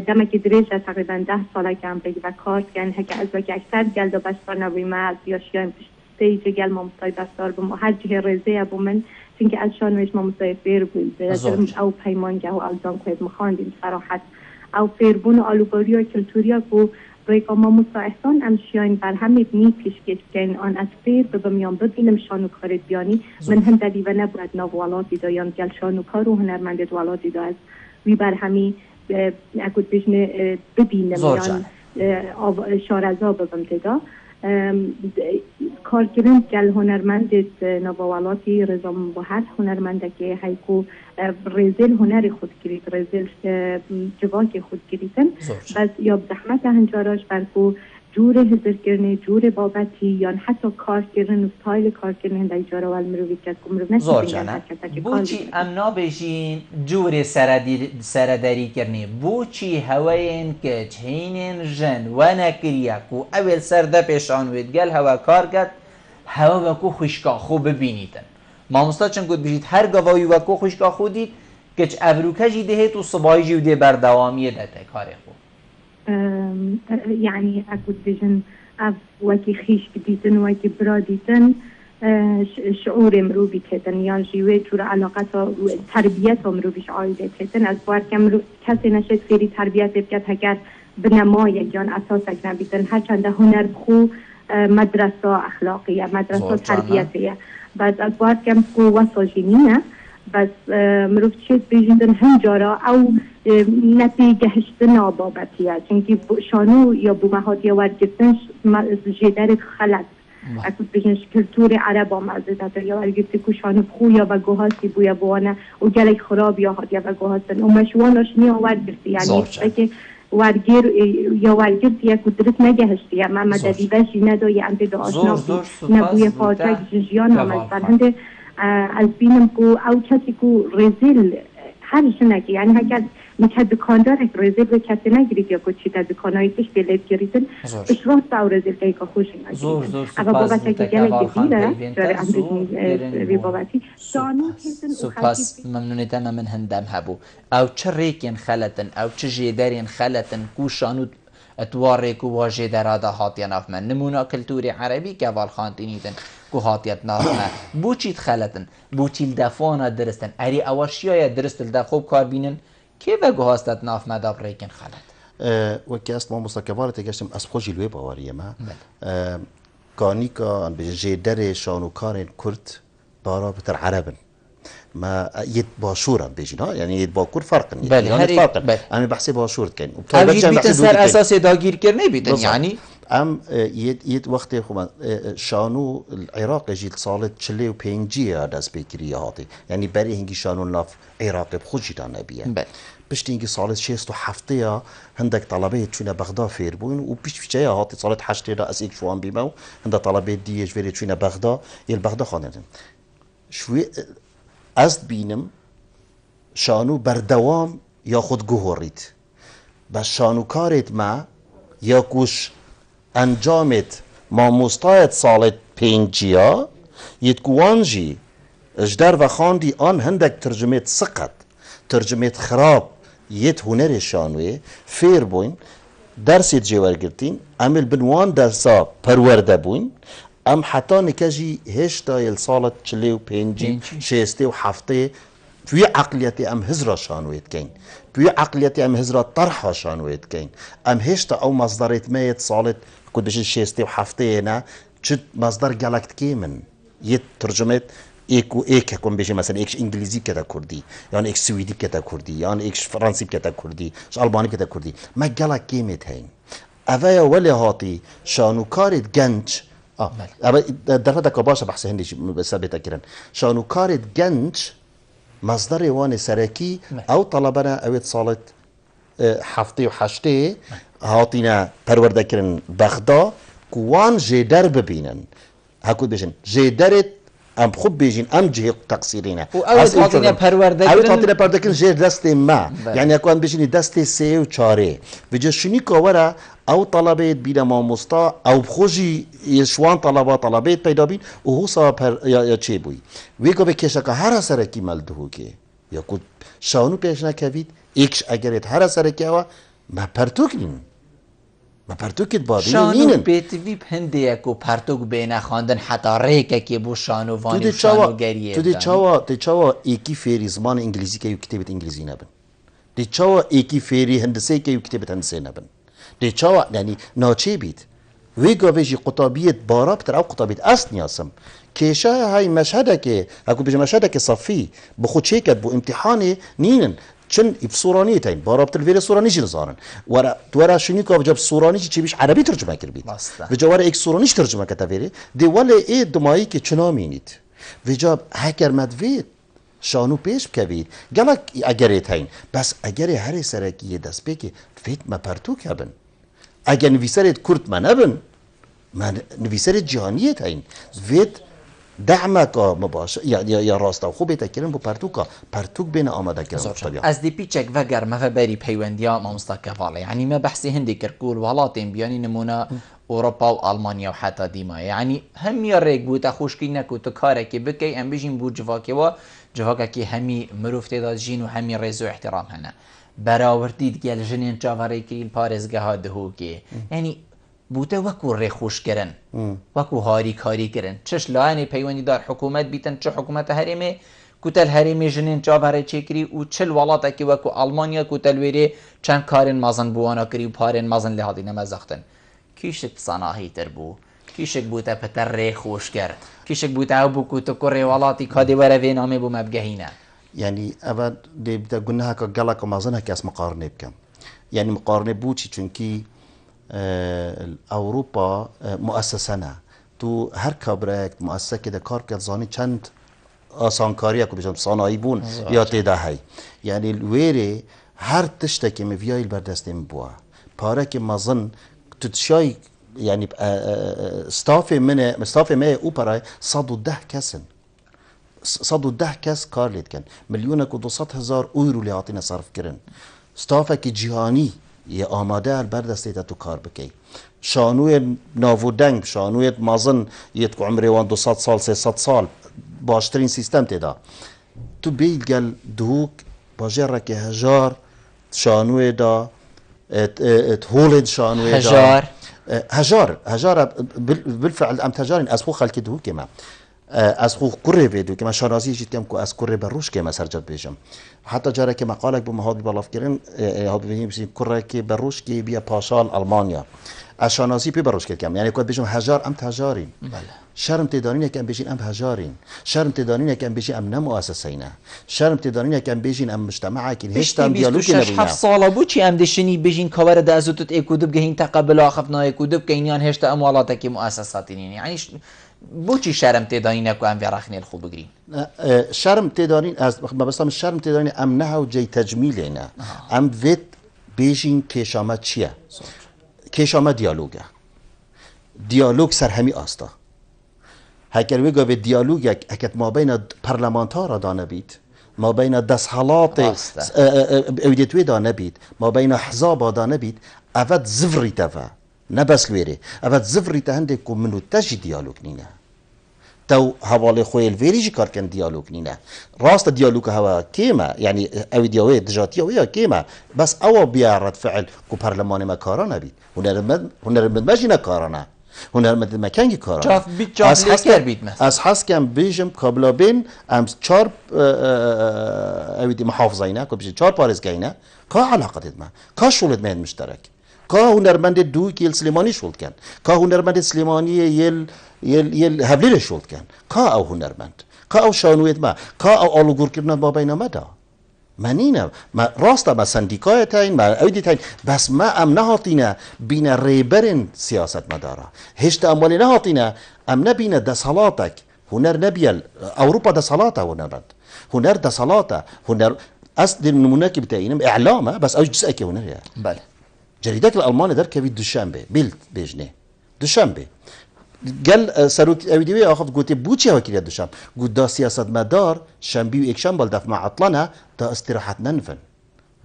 دم که دریج از تقریبا 10 ساله که هم بگی و کار کن هک از وقت اکثر گل دو بستار نوی ما یا شیایم استیج گل ما مستای بستار بم هر جه رزه ابو من چونکه از شانویش ما مستای فیر بود او پیمانگه و الزام کوید مخاندیم صراحت او فیربون آلوگاری و کلتوریا کو ریکا ما مستحسان ام شیایم بر همه می پیشکش کن آن از فیر ببمیان ببینم شانو کار بیانی من هم دلی و نبود نوالاتی دا یا گل شانو کار و هنرمند والاتی دا از وی بر همی اکود بجن ببینم زور یان شارزا ببم تدا کارکردن گل هنرمند نووالاتی رضا مباحث هنرمنده که هیکو رزل هنر خود گرید رزل جواک خود گریدن بس یا زحمت هنجاراش برکو جور حضر کردن جور بابتی یا حتی کار کردن و ستایل کار کردن هنده جارا و المروی که کمرو زور جانه بوچی امنا بشین جور سرداری کرنی بوچی هواین که چهینین جن و نکریک و اول سرده پیشانوید گل هوا کار کرد هوا وکو خوشکا خوب ببینیدن ما مستاچن کد بشید هر گواهی وکو خوشکا خودید که چه ابروکه جی دهید و صبایی جیوده بردوامیه ده کار خوب يعني أكود بجن وكي خيش بديتن وكي براديتن شعور مروبي تهتن يعني جيوه جور علاقات تربيت مروبيش عائلة تهتن از بار كم كسي نشد فيري تربيت بكت هكر بنماية جان أساسك نبيتن هرچند هنر بخو مدرسة أخلاقية مدرسة تربيتية بس از بار كم بخو وصاجينينه بس مروف چیز بیجندن هنجارا او نتی گهشتن آبابتیه چونکه شانو یا بومهات یا ورگفتن جدر خلط اکود بیجنش کلتور عرب آمازه داده یا ورگفتی که شانو بخو یا بگوهاستی بویا بوانه و گلک خراب یا هات یا بگوهاستن و مشوانش نیا ورگفتی یعنی که ورگیر یا ورگیر یا کدرت نگهشتی یا ما مددی بشی ندایی انت دو آشنا نبوی فاتح جنجیان آماز برهنده از بینم کو او کسی کو رزل هر شنکی یعنی اگر میکرد دکاندار رزل به کسی نگیرید یا کچی در دکانهایی کش بلیت گریدن اشراف تا رزل که خوش نگیرید اما بابت اگه گله گزیره جاره امروز وی بابتی سپاس ممنونیتم من هندم هبو او چه ریکین خلطن او چه جیدارین خلطن کو شانود اتوارك واجه درادا هاتيا نافمن نمونا كالتوري عربي كوال خانتينيتن كو هاتيات نافمن بوچي تخلتن بوچي الدفانا درستن اري اواشيا درست الدخوب كاربينن كيف اگو هاستت نافمن داب ريكن خلت وكي اصلا مستكبارة تجاشم اسخوجي الويب اواريه ما كانيكا بجي دري شانو كارن كرت بارا بتر عربن ما يد باشورا بيجينا يعني يد باكور فرق يعني فرق انا بحسب باشور كان اوجي بيتن سر اساس داگیر کرنه بيتن يعني ام يد وقت خو شانو العراق جيت صالت چلي و پنجي داس بكري هاتي يعني بري هنگي شانو ناف عراق بخوجي دا نبيه بشتينگي صالت 67 هندك طلبه چونه بغداد فير بون و بيش هاتي صالت 8 دا اسيك شوان بيمو هند طلبه دي جوري چونه بغداد يل بغداد خاندن شوي است بینم شانو بردوام یا خود گوهرید بس شانو کارت ما یا کوش انجامت ما مستایت سالت پینجیا یتکوانجی اجدر و خاندی آن هندک ترجمت سقط ترجمت خراب یت هنر شانوی فیر بوین درسیت جوار گرتین عمل بنوان درسا پرورده بوین ام حتى نكاجي هشتا يلصالت چلي و پنجي شيستي و حفطي في عقليتي ام هزرا شانويت كين في عقليتي ام هزرا طرحا شانويت كين ام هشتا او مصدرت ميت صالت كنت بشي شيستي و حفطي هنا چد مصدر جالكت كيمن يت ترجمت ايكو ايك هكون بيجي مثلا ايكش انجليزي كده كردي يعني ايكش سويدي كده كردي يعني ايكش فرنسي كده كردي ايش الباني كده كردي ما جالك كيمت هين افايا ولي هاتي شانو كارت جنج دفعه كباشا بحث هندي ثابت كيران شانو كارت جنج مصدر وان سركي او طلبنا او اتصالت حفتي وحشتي هاتينا پرورده كرن بغدا كوان جدر ببينن هكو بيجن جدرت ام خوب بيجين ام جه تقصيرينا او هاتينا پرورده كرن جه دست ما يعني اكو ام بيجين دست 3 و 4 بيجي شني كورا او طلبات بينا ما مستا او بخوجي يشوان طلبات پیدا بين وهو صار يا چه بوي ويكو بكشك هر سره کی ملدهو كي يا كو شانو پیشنا كويد اكش اگرت هر سره كيوا ما پرتوكين ما پرتوكت بابين شانو بيتوي بهندي اكو پرتوك بينا خواندن حتى ريكا كي بو شانو واني شانو گريه تو چاوا ايكي فيري زمان انجليزي كيو كتابت انجليزي نبن دي چاوا ايكي فيري هندسي كيو كتابت هندسي نبن دي چاوا يعني ناچه بيت ويگو بيجي قطابيت بارا بتر او قطابيت اصل نياسم كيشا هاي مشهدك اكو بيجي مشهدك صفي بخو چيكت بو امتحاني نينن چن بصورانية تين بارابط الفيري صوراني شي نزارن ورا شنو كاب جاب صوراني شي بيش عربي ترجمة كربيت وجوار اك صوراني ترجمة كتافيري دي ولا ايه دمائي كي چنا مينيت وجاب هكر مدويت شانو پیش بکوید گلک اگری تاین بس اگری هر سرکی دست بگی فیت ما پرتو کبن اگر نویسرت کرد ما نبن ما نویسرت جهانیه تاین فیت دعمك مباشر یا راستا خوب تکرن بو پرتوک بین آماده کردن طبیعت از دی پیچک وگر ما بری پیوندیا ما مستقباله يعني ما بحثي هندي كركول ولاتين بياني نمونه اوروبا و المانيا و حتى ديما يعني هم يريك بو تخوشكينك و تكارك بكي ام بيجين بو جواكي و جواكي همي مروفتي دا جين و همي ريزو احترام هنا براورتي ديال جنين جاواريكي الباريزگه دهوكي يعني بوته وكو ريخوش كرن وكو هاري كاري كرن چش لايني پیوندي دار حكومت بيتن چه حكومت هرمي كوتل هرمي جنين جاواري چكري و چل ولاتكي وكو المانيا كوتل ويري چند كارن مازن بوانا كري و پارن مازن لهادي نمازختن كيشك صناهي تربو كيشك بوته پتر ريخوش كر كيشك بوته او بو كوتو كوري ولاتي كادي ورا وينامي بو مبگهينه يعني اول دي بدا قلناها كقلق ومازنها كاس مقارنه بكم يعني مقارنه بوشي چونكي اوروبا مؤسسانه تو هر کابرک مؤسسه که کار کرد زانی چند آسانکاری که بجام صنایع بون یا تیدا هی یعنی الویری هر تشته که میویای بردستیم بوا پاره که مازن تتشای يعني ستافي من اوبرا 110 كسن 110 كاس كارليت كان مليونك و200,000 اورو اللي عطينا صرف كرن ستافك جهاني يا آماده البردسته تو کار بکی شانوی ناودنگ شانوی مازن یت عمری وان 200 سال 300 سال باشترین سیستم تدا تو بیل گل دوک باجر که هزار شانوی دا هولد شانوی دا هزار بالفعل ام تجارين از خو خلق دوک ما از خو قره ویدو که من شناسی جیت کم که از قره بروش که من سرجت بیشم حتی جاره که مقالک بو مهاد بالاف کردن هاد ببینیم قره که بروش که بیا پاشال آلمانیا از شناسی پی بروش کردم یعنی که بیشم هزار ام تجارین شرم تدانین که ام بیشین ام هزارین شرم تدانین که ام بیشین ام نمؤسسینه شرم تدانین که ام بیشین ام مجتمع که هیچ تام دیالوگی نبینه 7 سال بو چی ام دشنی بیشین کاور دازوت اکودب گهین تقبل آخفنا اکودب که اینیان هشت اموالات که مؤسساتین یعنی بوچی شرم تدانین که ام ورخنی الخوب بگیرین شرم تدانین از ما بس شرم تدانین ام نه و جای تجمیل اینا ام وید بیشین کشامه چیه کشامه دیالوگ سر همی آستا هکر ویگا به دیالوگ اکت ما بین پرلمانتارا دانه بید ما بین دستحالات اویدیتوی دانه بید ما بین حزابا دانه بید اود زفری تفا نبس لویره اود زفری تهنده که منو تجی دیالوگ نینه تو حواله خوی الویری جی کار کن دیالوگ نینه راست دیالوگ هوا کیما یعنی اویدیوی دجاتی ویا کیما بس او بیارد فعل که پرلمان ما کارا نبید هنرمند مجی نکارانه هنرمند مکنگی کارانه از حس کم بیجم کابلا بین ام 4 اویدی محافظینه که بیجم 4 پارزگینه که علاقت ما که شولت مهد مشترک که هنرمند دو کیل سلیمانی شولد کن که هنرمند سلیمانی یل هبلیل شولد کن که او هنرمند که او شانویت ما که او آلوگور کردن با بین ما دا منینه ما راستا ما سندیکایتین ما اویدیتین بس ما ام نهاتینه بین ریبرن سیاست مداره هشت اموالی نهاتینه ام نبینه دسالاتک هنر نبیل اوروپا دسالاته هنر دسالاته هنر اصل النمونه که بتاعینم اعلامه بس او جزء که هنر يعني بله جريدة الألمانية در كبير دوشنبه بيلد بيجنه دوشنبه قال سروك أوديوي أخذ قلت بوتشي وكيل دوشنبه قلت دا سياسة مدار شنبي وإكشنبه دف مع عطلنا دا استراحة ننفن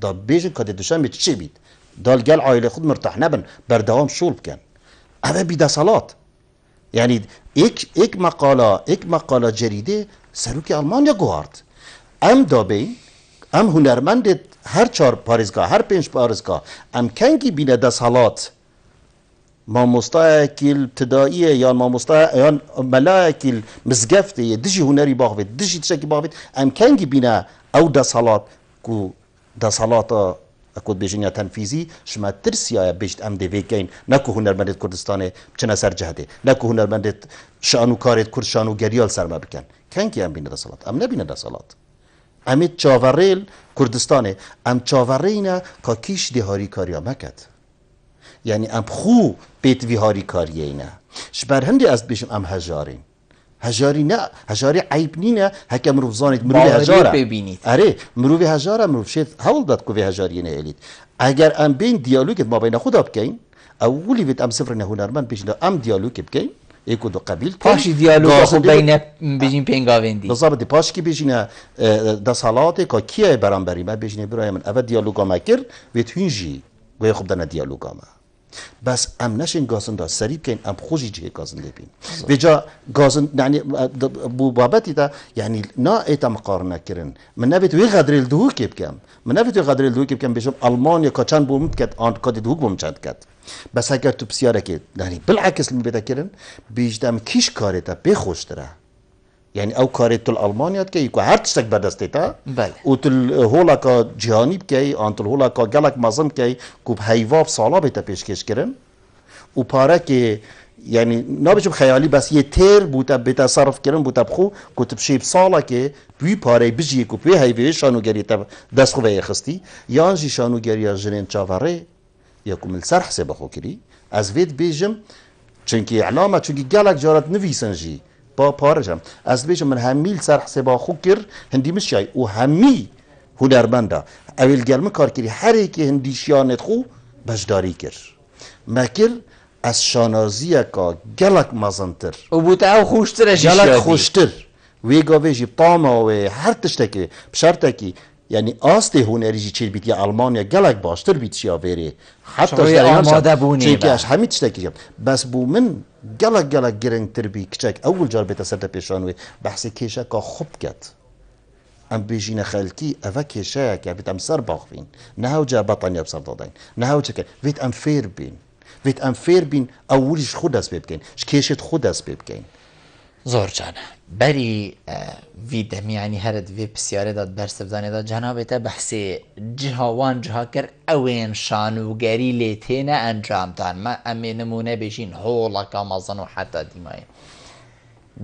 دا بيجن كده دوشنبه تشي بيت دا قال عائلة خود مرتاح نبن بردوام شولب كان أما بيدا صلاة يعني إك مقالة جريدة سروك ألمانيا قوارد أم دابين ام هنرمند هر 4 پارزگاه هر 5 پارزگاه ام کنگی بینه دستحالات ماموستا کل ابتدائیه یا ماموستا یا ملاکل مزگفته دجی هنری باقوید دجی تشکی باقوید ام کنگی بینه او دستحالات کو دستحالات اکود بیشینیا تنفیزی شما ترسیه بیشت ام دی ویکین نکو هنرمند کردستان چنه سر جهده نکو هنرمند شانو کارت کرد شانو گریال سرما بکن کنگی ام بینه دستحالات ام نبینه دستحالات امی چاوریل کردستانه ام چاورینا که کیش دی هاری کاریا مکد یعنی ام خو بیت وی هاری کاریه اینا شبر هندی از بیشم ام هجارین هجاری نه هجاری عیب نینه هک مروف زانید مروف هجاره ببینید آره مروف هجاره مروف شد حول داد که هجاری نه الید اگر ام بین دیالوگ ما بین خدا بکین اولی بیت ام صفر نه هنرمند بیشتر ام دیالوگ بکین یکو دو قبیل پاشی دیالوگ خود بین بیشین پنگاوندی بالضبط پاش کی بیشینه دسالات که کیه برانبری ما بیشینه برای من اول دیالوگ ما کر بیت هنجی گوی خوب دن دیالوگ ما بس ام نشین گازن دا سریب کن ام خوشی جه گازن لبین وجا گازن یعنی بو بابتی دا یعنی نا ایتا مقارنه کرن من نبیت وی قدر الدهو کب کم من نبیت وی قدر الدهو کب کم بیشم آلمانیا که چند بومت کد آن کدی دهو بوم چند کد بس اگر تو بسیاره که یعنی بالعکس می بیتا کرن بیشتم کیش کاری تا بخوش داره یعنی او کاری تل آلمانیا که یکو هر تشتک بردسته تا بله و تل هولا که جهانی بکی آن تل هولا که گلک مازم کی کوب هیواب سالا بیتا پیشکش کرن و پاره که یعنی نابشم خیالی بس یه تیر بوده بیتا صرف کرن بوده بخو کتب شیب سالا که بوی پاره بجی که بوی هیوی شانوگری تا دست خوبه خستی یانجی شانوگری جنین چاوره یا کمل سر حساب خو کری از وید بیجم چونکی علامه چونکی گلک جارت نویسنجی با پارجم از بیشم من همیل سر حساب خو کر هندی مشای و همی هنرمنده اول گلم کار کری هر یکی هندی شیانت خو بجداری کر مکر از شانازی که گلک مزنتر و بوده او خوشترش گلک خوشتر ویگا ویجی طامه و هر تشتکی بشرطکی یعنی آسته هنریجی چیل بیت یا آلمانیا گلک باشتر بیت شیا ویری حتی شوی آماده بونی چونکه اش همین تشتکی جم بس بو من گلک گرنگ تر بی کچک اول جار بیت سرت پیشانوی بحث کیشه که خوب کد ام بیجین خلکی اوه کیشه که بیت ام سر باخوین نه او جا بطانی بسر دادین نه او چکن ویت ام فیر بین ویت ام فیر بین اولیش خود از ببکن کیشت خود از ببکن زور جانه بری ویدم یعنی هرد وی بسیاره داد برسفزانه داد جنابه تا بحث جهوان جها کر اوین شانوگری لیتینه انجام دان ما امی نمونه بشین هولا کامازن و حتی دیمای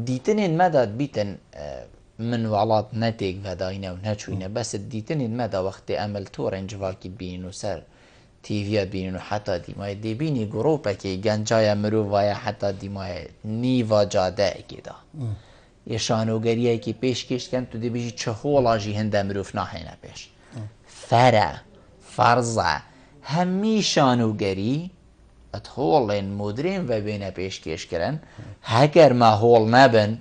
دیتن این مداد بیتن من والات نتیگ و داینه و نچوینه بس دیتن این مدا وقت عمل طور انجواکی بین و سر تیویا بینن و حتی دیمای دی بینی گروپه که گنجای مروفای حتی دیمای نیوا جاده اگیدا یه شانوگریه که پیش کشت کن تو دی بیشی چه خولاجی هنده مروف ناهینه پیش فره فرزه همی شانوگری ات هولین مدرین و بینه پیش کش کرن هگر ما هول نبن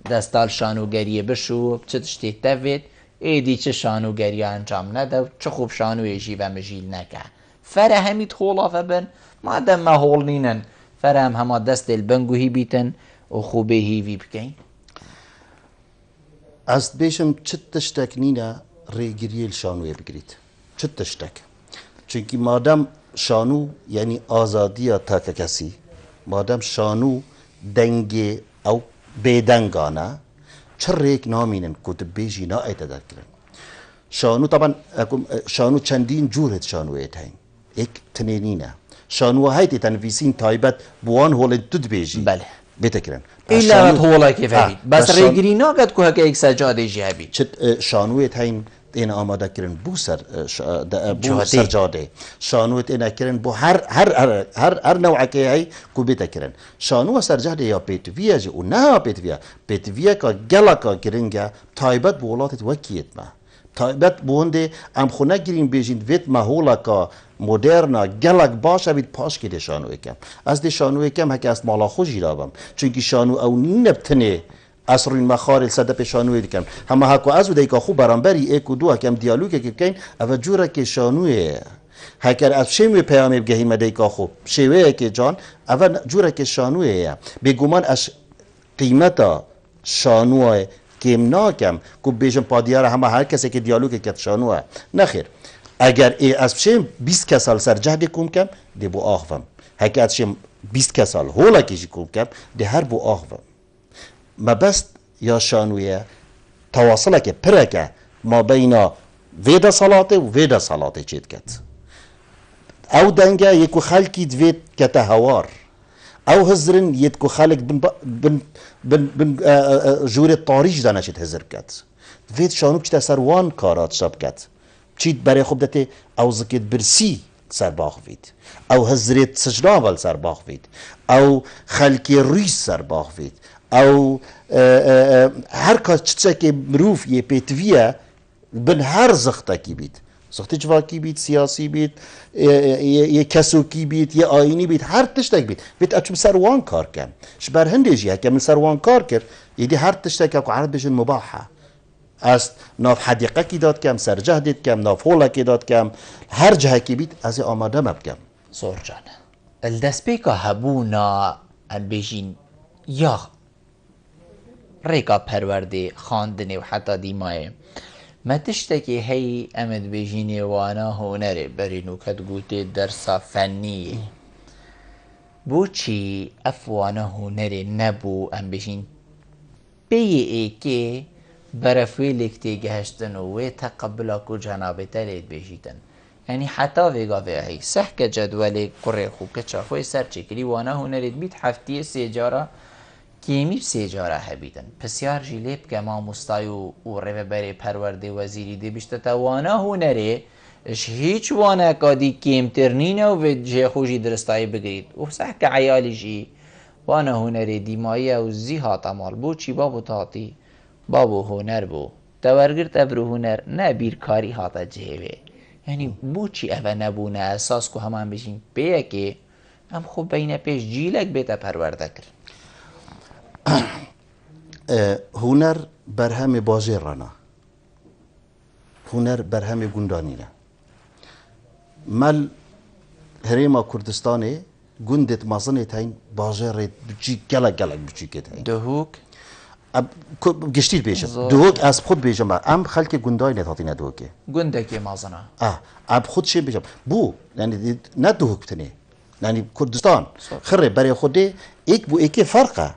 دستال شانوگریه بشو چه تشتی تفید ایدی چه شانوگری انجام نده چه خوب شانویجی و مجیل نکه فره همی تخولا فبن مادم ما هول نینن فره هم هما دست البنگوهی بیتن و خوبه هیوی بکن از بیشم چه تشتک نینه ریگیریل شانوی بگیرید چه تشتک چونکی مادم شانو یعنی آزادی تا کسی مادم شانو دنگ او بیدنگانه چه ریک نامینن کتب بیجی نا ایتدار کرن شانو طبعا شانو چندین جور هست شانو ایتاین ایک تنینینه شانو هایتی تنویسین تایبت بوان هول تد بیجی بله بیتا کرن ایلا رد هولا کیف هبید بس ریگری ناگد که ایک سجاده جی هبید چه شانو ایتاین این آماده کرن بو سر جاده شانوت اینا کرن بو هر نوع که هی کو بیتا کرن شانو سر جاده یا پیتویا جی و نه پیتویا که گلا که کرنگا تایبت بولاتت وکیت ما تایبت بونده ام خونه گیریم بیجین ویت مهولا که مدرنا گلک باشه بید پاش که ده شانو کم از ده شانو کم هکی از مالا خوشی رابم چونکه شانو او نبتنه اصرین مخارل صدق شانوی دیکم همه هکو از و دیگه خوب برانبری ایک و دو هکم دیالوگ که بکن او جوره که شانوی هکر از شیوه پیامی بگهیم دیگه خوب شیوه که جان او جوره که شانوی بگومان از قیمتا شانوی کم ناکم که بیشم پادیار همه هر کسی که دیالوگ که شانوه نخیر اگر ای از شیم 20 کسال سر جهد کم کم دی بو آخوام هکر از شیم 20 کسال هولا کشی کم کم دی هر بو آخوام ما بس یا شانویه تواصله که پرکه ما بین ویدا صلاته و ویدا صلاته چید کد او دنگه یکو خلکی دوید کتا هوار او هزرن یکو خلق بن جور طاریج دانه چید هزر کد وید شانو بچیت سر وان کارات شب کت بچیت برای خوب دته او زکت برسی سر باخ وید او هزرت سجناول سر باخ وید او خلکی ریس سر باخ وید او هر کس چطور که مروف یه پیتویه بن هر زخته کی بید زخته جواکی بید سیاسی بید یه کسوکی بید یه آینی بید هر تشتک بید بید اچم سر وان کار کم شبر هندیجی هکه من سر وان کار کرد یدی هر تشتک اکو عرب بشن مباحه است ناف حدیقه کی داد کم سر جه دید کم ناف هوله کی داد کم هر جه کی بید از آماده مبکم زۆر جانە دەستپێکە هەبوونا ئەم بێژین یا ڕێگا پەروەردێ خواندنێ و حتا دیمایە مە تشتێکی هەی ئەمت بێژینێ وانە هۆنەرێ بەرێنوکەت گوتێ دەرسا فەنیە بۆچی ئەف وانە هۆنەرێ نەبوو ئەم بێژین پێیە ئێکێ بەرەفوێ لێک تێگەهشتن و وێ تەقەبلە و جەنابێتە لێت بێژیتن يعني حتى فيغا فيهي سحك جدولي كوري خو كتشا خوي سرچكري وانا هنريد بيت حفتيه سيجارة كيمي بسيجارة هبيدن پسيار جيليب كما مستايو و ريبري پرورده وزيري دي بشتتا وانا هنري اش هيچ وانا كادي كيمترنين و جي خوجي درستاي بگريد و سحك عيالي جي وانا هنري ديمايا و زي هاتا مال بو چي بابو تاتي بابو هنر بو تورگرت ابرو هنر نبير كاري هاتا جيوه يعني بوچی اوه نبونه اساس که همان بشین بیه که هم خوب بین پیش جیلک بیتا پرورده کرد هنر برهم باجه رانا هنر برهم گندانینه مل هریما کردستانه گندت مازنه تاین باجه رید بچی گلک بچی که تاین دهوک گشتیر بیشم دوک از خود بیشم ام خلک گندای نتاتینه دوکه گندکی مازنه اب خود چه بیشم بو یعنی نه دوک بتنه یعنی کردستان خره برای خوده ایک بو ایک فرقه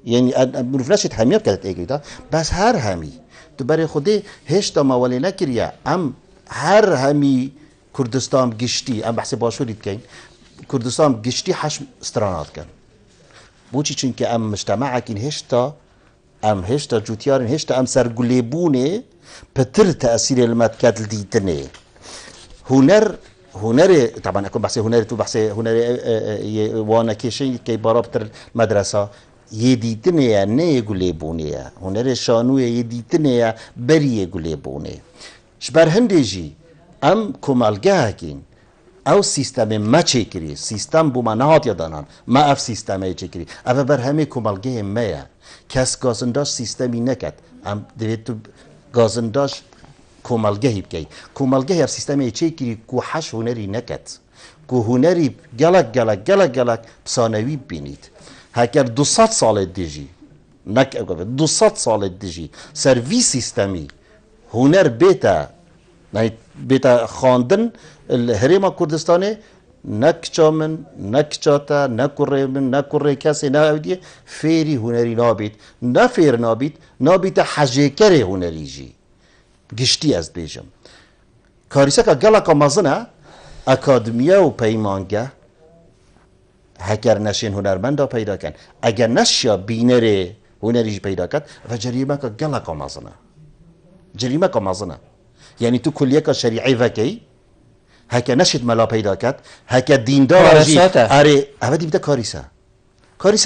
یعنی مروفلاشت همیاب کرد ایکی دا بس هر همی تو برای خوده هشتا موالی نکریه ام هر همی کردستان گشتی ام بحث باشورید کن کردستان گشتی حشم استرانات کن بوچی چون که ام مجتمع کن هشتا ام هشتا جوتيارن هشتا ام سرگليبونه بتر تأثير المتكات الديتنه هنر طبعا اكون بحثي هنر تو بحثي هنر وانا كيشين كي بارابتر مدرسة يديتنه نه گليبونه هنر شانوه يديتنه بري گليبونه شبر هندجي ام كمالگه هكين او سیستم ما چکری سیستم بو منهات یادانان ما اف سیستم چکری اف بر همه کمالگه مایا کس گازنداش سیستمی نکد ام دوید تو گازنداش کمالگهی بکی کمالگه اف سیستم چکری کو حش هنری نکد کو هنری گلک بسانوی بینید هکر 200 سال دیجی نک 200 سال دیجی سروی سیستمی هنر بیتا خواندن الهريما كردستاني نكشامن نكشاتا نكوريمن نكوري كاسي ناودي فيري هنري نابيت نفير نابيت حجيكري هنري جي گشتي از بيجم كاريساكا غلاكا مازنا اكاديميا و پيمانگه هكر نشين هنرمندا پیدا کن اگر نشیا بينري هنري پیدا کن و جريمه غلاكا مازنا يعني تو كلية شريعي وكي هكا نشد ملا پیدا کرد هكا دیندار جی اره اوه دیبده کاریسه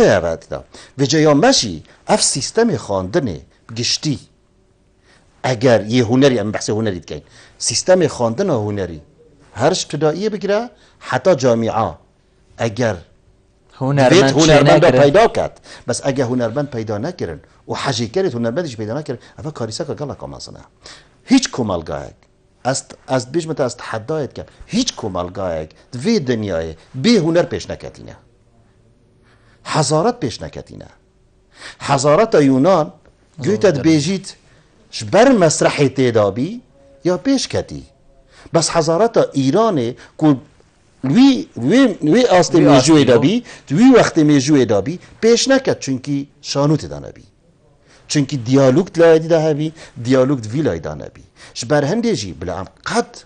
اوه دیده و جایا مشی اف سیستم خواندنه گشتی اگر یه هنری ام بحث هنری دکن سیستم خواندن هنری هرش ابتدائیه بگیره حتی جامعه اگر هنرمند پیدا کرد بس اگر هنرمند پیدا نکرن و حجی کرد هنرمندش پیدا نکرن اوه کاریسه که گلا کامازنه هیچ کمالگاه از بیش مت از تحدایت کم هیچ کمالگاه دوی دنیای بی هنر پیش نکتینه حضارت پیش نکتینه حضارت یونان گویتت بیجید شبر مسرح تیدابی یا پیش کتی بس حضارت ایرانه که وی آست میجوی دابی وی وقت میجوی دابی پیش نکت چونکی شانوت دانبی چونکی دیالوگ لایدی ده هبی دیالوگ وی لایدا نبی شبر هنده جی بلا ام قد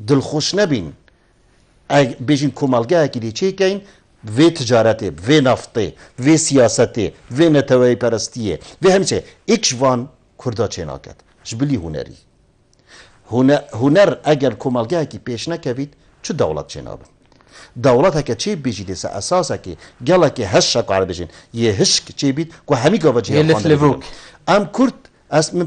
دلخوش نبین بیجین کمالگه اکی دی چه کین وی تجارته وی نفته وی سیاسته وی نتوی پرستیه وی همیشه ایک جوان کردا چه ناکد جبلي هنري هنر اگر كومالجا كي بيش نكبيت شو دولة جنابن دولت هكا تشي بيجي ديسا اساسا كي قال كي هشك على بيجين يهشك تشي بيت كو هميكا بجي يلفلفوك ام كرت اس من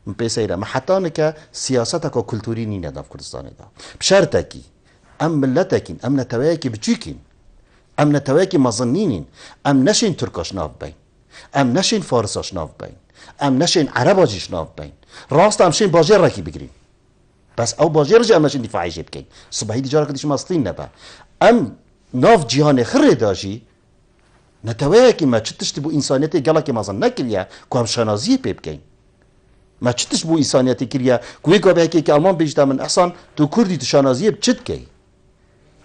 بيسيرا ما حتانك سياستك وكلتوري نينا دا في كردستان دا بشرطكي ام ملتكين ام نتواكي بتشيكين ام نتواكي مظنينين ام نشين تركاش ناف بين ام نشين فارساش ناف بين ام نشين عرباجيش ناف بين راست ام شين باجير راكي بگرين بس او باجير جا ام نشين دفاعي جي بكين صبحي دي جارك ديش ماستين نبا ام ناف جيهان خري داجي نتواكي ما تشتش بو انسانيتي قالك مظن نكريا كو ام شنازيه بكين ما تشتش بو انسانيتي كريا كويكو بهكي كي المان بيجتا من احسان تو كردي تشانازيه بتشت كي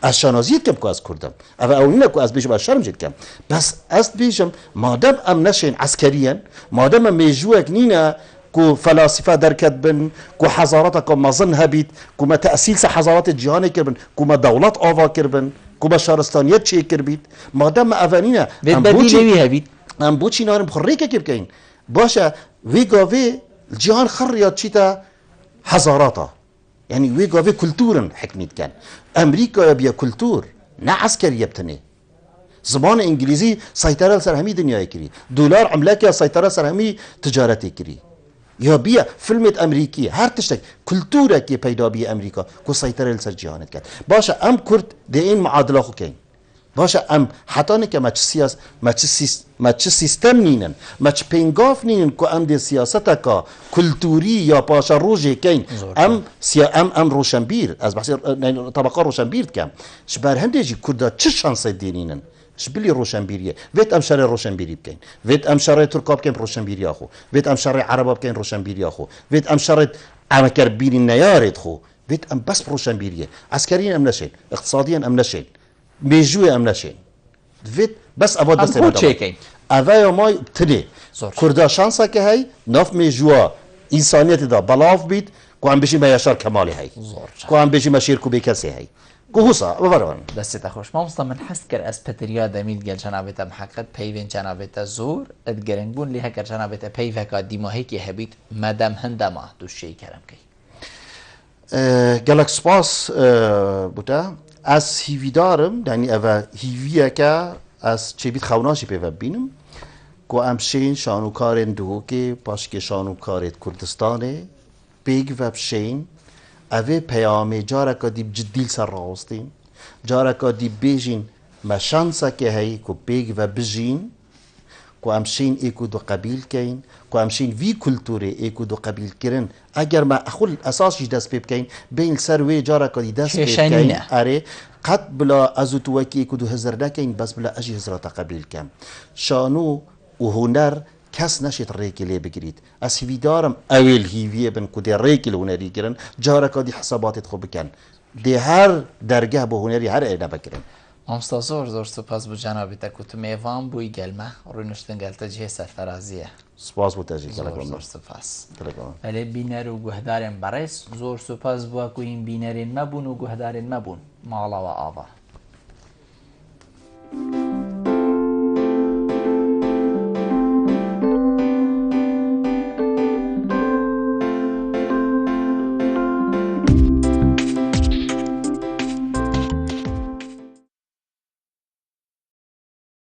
از شنازیت کم که از کردم اولینه که از بیشم از شرم جد کم بس از بیشم مادام ام نشین عسکریان مادام ام میجوک نینا کو فلاسفه درکت بن کو حضارت که مظن هبید کو ما تأصیل سه حضارت جهانی کربن کو ما دولت آوا کربن کو ما شهرستانیت چی کربید مادام اولینه ام بوچی نارم خری که بکین باشه ویگاوی جهان خریات چیتا حضاراتا يعني ويجا في كولتورن حكميت كان امريكا يبيا كولتور نا عسكري يبتني زمان انجليزي سيطره سر همي دنيا يكري دولار عملاك سيطره سر همي تجارتي كري يا بيا فيلمت امريكي هر تشتك كولتورا كي پیدا بي امريكا كو سيطره سر جهانت كان باشا ام كرد دين معادله خو كاين باشا ام حتى نك ما سياس ما سيستم نينن ما بينغاف نينن كو ام دي سياستك كولتوري يا باشا روجي كاين ام ام روشنبير از بحث طبقه روشنبير كام شبار هندجي كردا تش شانس دينينن شبلي روشنبيريه فيت ام شارع روشنبيري كاين فيت ام شارع تركاب كاين روشنبيري اخو فيت ام شارع عرب كاين روشنبيري اخو فيت ام شارع ام كربيري نيارت خو فيت ام بس روشنبيريه عسكريا ام نشين اقتصاديا ام نشين ميجوي ام نشين فيت بس ابو دست ام اوه ماي بتدي كردا شانسا که هي ناف ميجوا انسانيت دا بلاف بيت كو ام بيشي ما يشار كمالي هي كو ام بيشي مشير كو بكسي هي كوهوسا بفرمان دست خوش ما مستمن حس كر اس پتریا دمید گل جنابت محقق پیوین جنابت زور ادگرنگون لی هکر جنابت پیوکا دیماهی که هبید مدام هندما دوشی کرم کی گلک سپاس بودا از هیویدارم یعنی اوه هیویه که از چه بید خوناشی پیوه بینم که امشین شانوکارن دو که باش که شانوکارت کردستانه بیگ و بشین اوه پیامه جاره که دیب جدیل سر راستین جاره که دیب بیجین ما شانسه که هی که بیگ و بجین که امشین ایکو دو قبیل کین که امشین وی کلتوره ایکو دو قبیل کرن اگر ما اخول اساس جی دست پیب کین بین سر وی جاره که دی دست پیب کین اره قد بلا ازو توکی ایکو دو هزر نکین بس بلا اجی هزرات قبیل کم شانو و هنر کس نشید ریکی لی بگیرید از هیویدارم اول هیویه بن که دی ریکی هنری گرن جاره که دی حساباتت خوب بکن دی هر درگه با هنری هر اینا بکرن امستا زور سپاس بو جنابی تا کتو میوان بوی گلمه روی نشتن گلتا جه سرفرازیه سپاس بو تاجی زور سپاس ولی بینر و گهدارین برس زور سپاس بو اکو این بینرین مبون و گهدارین مبون مالا و آوا